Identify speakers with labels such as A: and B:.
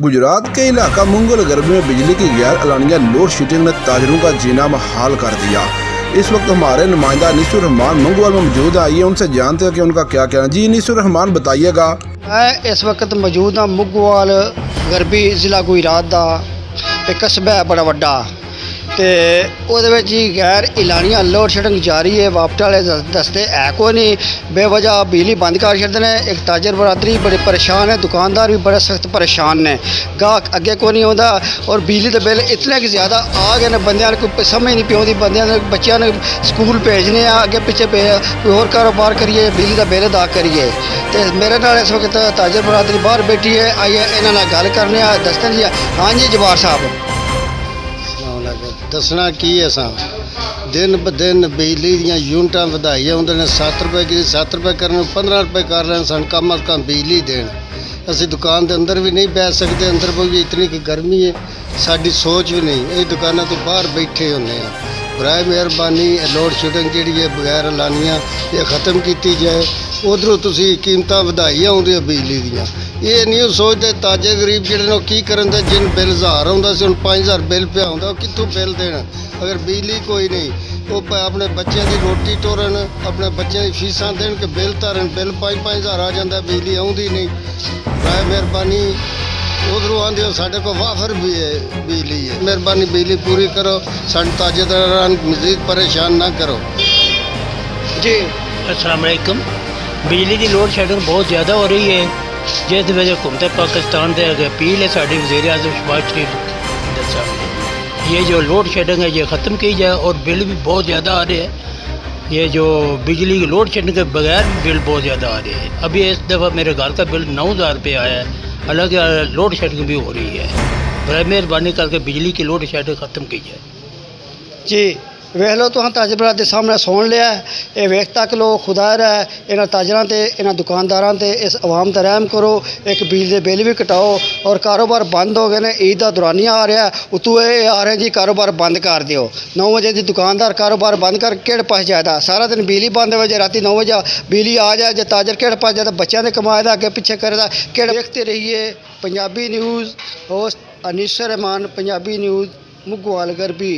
A: गुजरात के इलाका मुंगलगर्भ में बिजली की गैर एलानिया लोड शेडिंग ने ताजरों का जीना महाल कर दिया। इस वक्त हमारे नुमाइंदा निसुर रहमान मंगवाल में मौजूद है। आइए उनसे जानते हैं कि उनका क्या कहना। जी निसुर रहमान बताइएगा।
B: मैं इस वक्त मौजूद हाँ मुगवाल गरबी जिला गुजरात का एक कस्बा है बड़ा वड्डा ते ओहदे विच ही गैर एलानिया लोड शेडिंग जारी है। वापटा वाले दसते है कोई नहीं, बेवजह बिजली बंद कर छड़दे ने। एक ताजर बरादरी बड़े परेशान है, दुकानदार भी बड़े सख्त परेशान ने। गाहक अगे कोई नहीं आता और बिजली के बिल इतने कि ज़्यादा आ गए हैं, बंदियां कोई समझ नहीं पौंदी। बंदियां ने बच्चों ने स्कूल भेजने अगे पिछे पे कोई होर कारोबार करिए, बिजली का बिल अदा करिए। तो मेरे नाल इस वक्त ताजर बरादरी बाहर बैठी है। आइए इन्हां नाल गल करने आ। दसते जी हाँ जी जवार साहब
C: दसना की असां दिन ब दिन बिजली दियां यूनिटां वधाई आउंदे ने। 7 रुपए की 7 रुपए करन 15 रुपए कर रहे हैं। सन कम अज कम बिजली देन। असीं दुकान के अंदर भी नहीं बैठ सकते, अंदर भी इतनी कि गर्मी है, साडी सोच भी नहीं। ये दुकानों तो बाहर बैठे होंगे हैं। बराए मेहरबानी लोड शेडिंग जिहड़ी है बगैर एलानियां ये ख़त्म की जाए। उधरों तुसीं कीमतां वधाई आउंदियां बिजली दियां। ये नहीं सोचते ताजे गरीब जिहड़े की करन दे। जिन बिल 1000 आउंदा सी हुण 5000 बिल पिया आउंदा, कित्थों बिल देण अगर बिजली कोई नहीं। वो अपने बच्चों की रोटी टोरन, अपने बच्चों की फीसां देन कि बिल तरन। बिल 5-5000 आ जाता, बिजली आउंदी नहीं। बराए मेहरबानी उधरों आंदे साढ़े को वाफर भी है बिजली है। मेहरबानी बिजली पूरी करो, साढ़े ताजेदारां मजीद परेशान ना करो
B: जी।
D: अस्सलाम वालेकुम। बिजली की लोड शेडिंग बहुत ज़्यादा हो रही है, जिस वजह हुकूमत पाकिस्तान के अगे अपील है साड़ी वज़ीर आज़म शहबाज शरीफ साहब, ये जो लोड शेडिंग है ये ख़त्म की जाए। और बिल भी बहुत ज़्यादा आ रहे हैं। ये जो बिजली की लोड शेडिंग के बगैर भी बिल बहुत ज़्यादा आ रहे हैं। अभी इस दफ़ा मेरे घर का बिल 9000 रुपये आया है, हालांकि लोड शेडिंग भी हो रही है। बड़ी मेहरबानी करके बिजली की लोड शेडिंग ख़त्म की जाए।
B: जी वेख लो तुम ताजर बरादरी के सामने सुन लिया। ये वेख तक लो खुदा है इन्होंने ताजरां ते इन्होंने दुकानदारां ते इस आवाम का रहम करो। एक बिजली के बिल भी कटाओ और कारोबार बंद हो गए ने। ईद का दुरानिया आ रहा है, उतों ये आ रहे जी कारोबार बंद कर दियो। 9 बजे की दुकानदार कारोबार बंद कर केड़ पास जाता। सारा दिन बिजली बंद हो जाए, रात 9 बजे बिजली आ जाए, जो ताजर केड़ पास जाता। बच्चों ने कमाए अगे पिछे करेगा केड़। देखते रहिए Punjabi news. Host Anisur Rahman, Punjabi news मुगवाल गरबी।